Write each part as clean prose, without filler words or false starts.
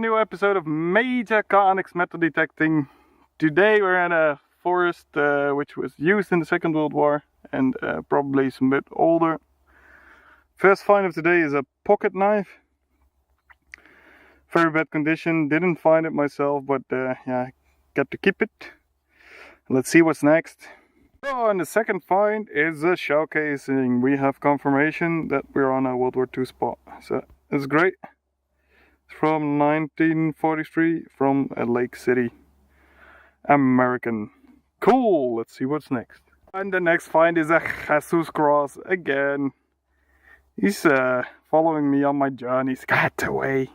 new episode of Major Carnix Metal Detecting. Today we're at a forest which was used in the Second World War and probably some bit older. First find of today is a pocket knife. Very bad condition, didn't find it myself, but yeah, got to keep it. Let's see what's next. So, and the second find is a shell casing. We have confirmation that we're on a World War II spot, so it's great. It's from 1943 from a Lake City, American. Cool, let's see what's next. And the next find is a Jesus cross again. He's following me on my journeys. Get away.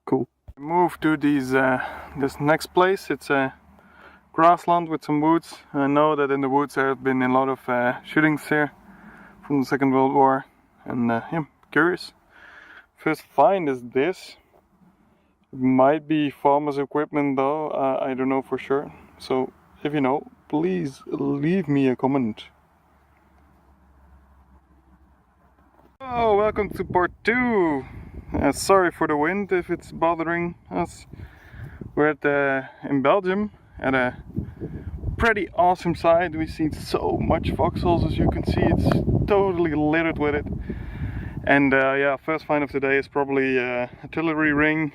Cool. Move to these this next place. It's a grassland with some woods. I know that in the woods there have been a lot of shootings here from the Second World War, and yeah, curious. First find is this. It might be farmers' equipment though, I don't know for sure. So if you know, please leave me a comment. Oh, welcome to part 2. Sorry for the wind if it's bothering us. We're at in Belgium at a pretty awesome site. We've seen so much foxholes, as you can see. It's totally littered with it. And yeah, first find of today is probably artillery ring.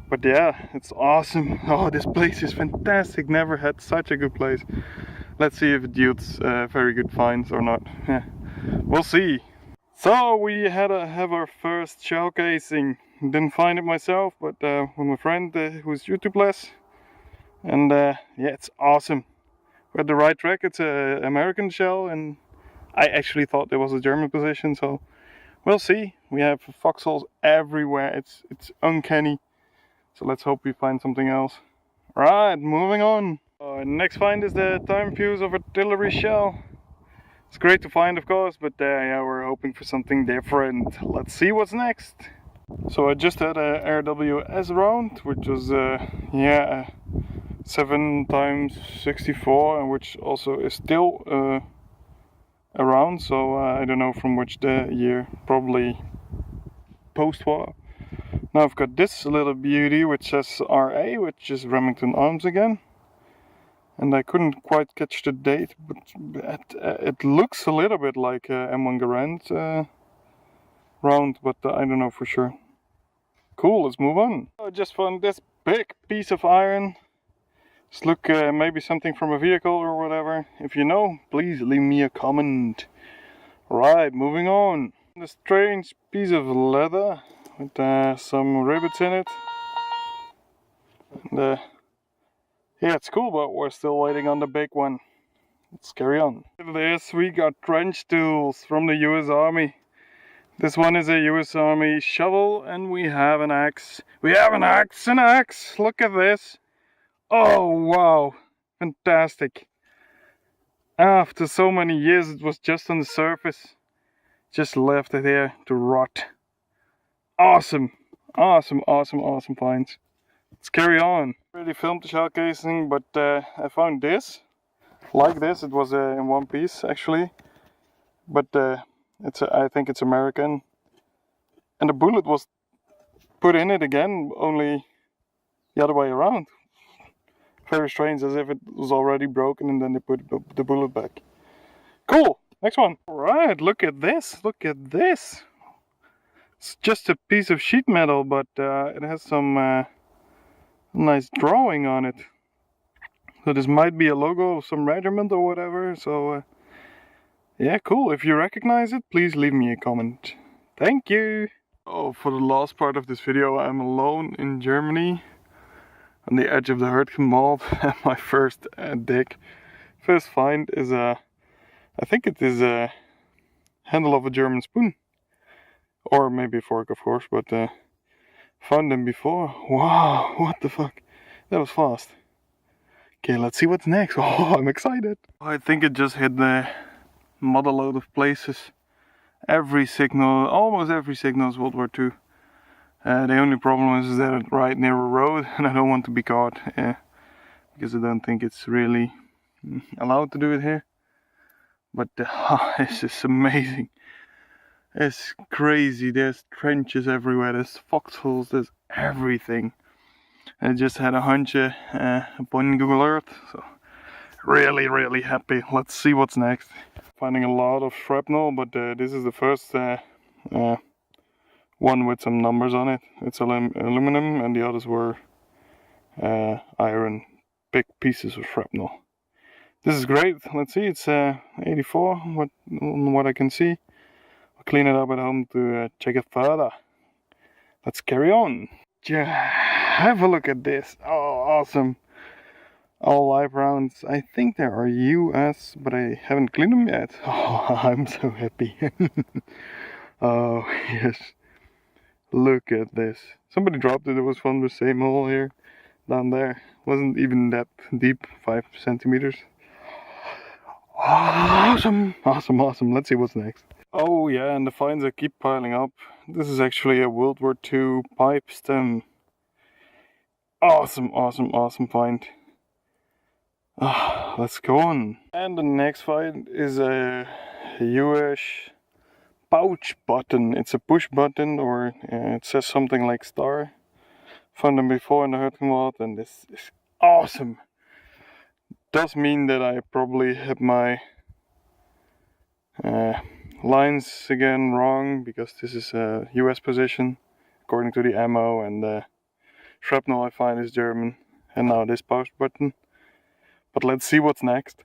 But yeah, it's awesome. Oh, this place is fantastic. Never had such a good place. Let's see if it yields very good finds or not. Yeah, we'll see. So we had to have our first shell casing. Didn't find it myself, but with my friend who's YouTubeless. And yeah, it's awesome. We're at the right track. It's an American shell, and I actually thought there was a German position, so we'll see. We have foxholes everywhere. It's uncanny. So let's hope we find something else. Right, moving on. Next find is the time fuse of artillery shell. It's great to find, of course, but yeah, we're hoping for something different. Let's see what's next. So I just had a RWS round, which was yeah, 7x64, and which also is still around. So I don't know from which year, probably post-war. Now I've got this little beauty which says RA, which is Remington Arms again. And I couldn't quite catch the date, but it looks a little bit like M1 Garand round, but I don't know for sure. Cool, let's move on. I just found this big piece of iron. Just look, maybe something from a vehicle or whatever. If you know, please leave me a comment. Right, moving on. A strange piece of leather with some rivets in it. And, yeah, it's cool, but we're still waiting on the big one. Let's carry on. This we got trench tools from the US Army. This one is a US Army shovel, and we have an axe. We have an axe! Look at this! Oh wow! Fantastic! After so many years it was just on the surface. Just left it here to rot. Awesome! Awesome finds. Let's carry on. Already filmed the shell casing, but I found this. Like this, it was in one piece actually. But I think it's American. And the bullet was put in it again, only the other way around. Very strange, as if it was already broken and then they put the bullet back. Cool, next one. Alright, look at this, look at this. It's just a piece of sheet metal, but it has some nice drawing on it. So this might be a logo of some regiment or whatever. So yeah, cool. If you recognize it, please leave me a comment. Thank you. Oh, for the last part of this video, I'm alone in Germany on the edge of the Hurtgenwald. My first dig. First find is I think it is a handle of a German spoon, or maybe a fork, of course, but found them before. Wow, what the fuck? That was fast. Okay, let's see what's next. Oh, I'm excited. I think it just hit the mother load of places. Every signal, almost every signal is World War II. The only problem is that it's right near a road, and I don't want to be caught. Because I don't think it's really allowed to do it here. But this is amazing. It's crazy. There's trenches everywhere. There's foxholes. There's everything. I just had a hunch upon Google Earth. So really happy. Let's see what's next. Finding a lot of shrapnel, but this is the first one with some numbers on it. It's aluminum, and the others were iron, big pieces of shrapnel. This is great. Let's see, it's 84, what I can see. I'll clean it up at home to check it further. Let's carry on. Yeah, have a look at this. Oh, awesome. All live rounds. I think there are US, but I haven't cleaned them yet. Oh, I'm so happy. Oh, yes. Look at this. Somebody dropped it. It was from the same hole here. Down there. Wasn't even that deep. 5 centimeters. Awesome. Awesome. Let's see what's next. Oh yeah, and the finds that keep piling up. This is actually a World War II pipe stem. Awesome find. Let's go on. And the next find is a US pouch button. It's a push button, or it says something like star. Found them before in the Hurtgenwald, and this is awesome. Does mean that I probably have my lines again wrong, because this is a US position according to the ammo, and the shrapnel I find is German, and now this pouch button. But let's see what's next.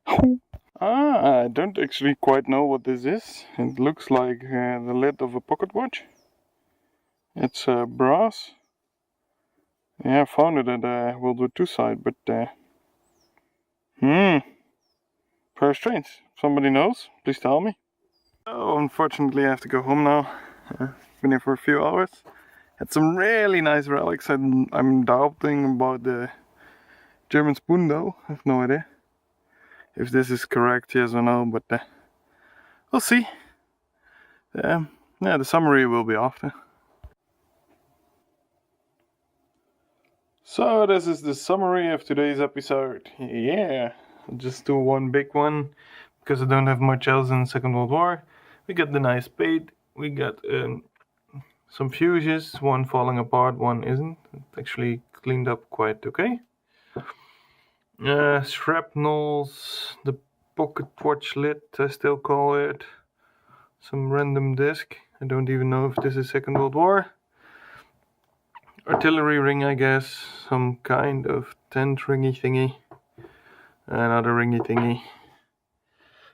I don't actually quite know what this is. It looks like the lid of a pocket watch. It's brass. Yeah, I found it at World War II site, but very strange. Somebody knows? Please tell me. Oh, unfortunately I have to go home now. Been here for a few hours. Had some really nice relics. I'm doubting about the German spoon though. I have no idea if this is correct, yes or no, but we'll see. Yeah, the summary will be after. So this is the summary of today's episode. Yeah, I'll just do one big one because I don't have much else in the Second World War. We got the nice bait. We got some fuses, one falling apart, one isn't. It's actually cleaned up quite okay. Shrapnels, the pocket watch lid, I still call it. Some random disc. I don't even know if this is Second World War. Artillery ring, I guess. Some kind of tent ringy thingy. Another ringy thingy.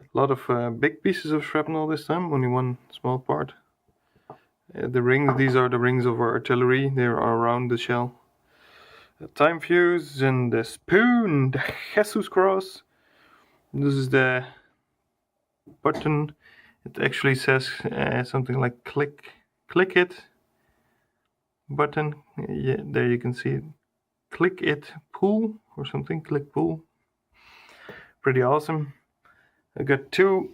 A lot of big pieces of shrapnel this time, only one small part. The rings, these are the rings of our artillery. They are around the shell. A time fuse and the spoon, the Jesus cross. This is the button. It actually says something like click it button. Yeah, there you can see it. Click it pull or something. Click pull. Pretty awesome. I got 2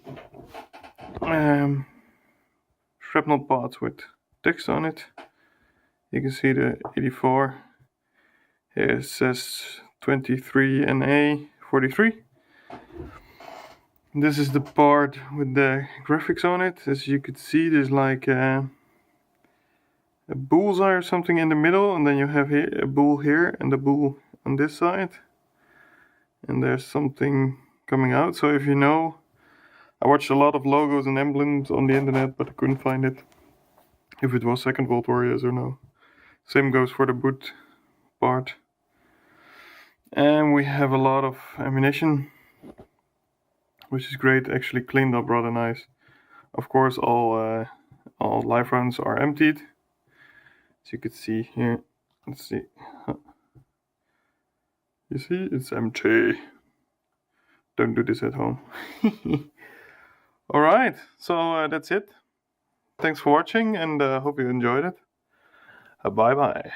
shrapnel pods with text on it. You can see the 84. Here it says 23NA 43. This is the part with the graphics on it. As you could see, there's like a bullseye or something in the middle, and then you have here a bull here and a bull on this side. And there's something coming out. So if you know, I watched a lot of logos and emblems on the internet, but I couldn't find it. If it was Second World War, yes or no. Same goes for the boot part. And we have a lot of ammunition, which is great. Actually cleaned up rather nice. Of course, all live rounds are emptied. As you can see here. Let's see. You see, it's empty. Don't do this at home. Alright, so that's it. Thanks for watching, and hope you enjoyed it. Bye bye.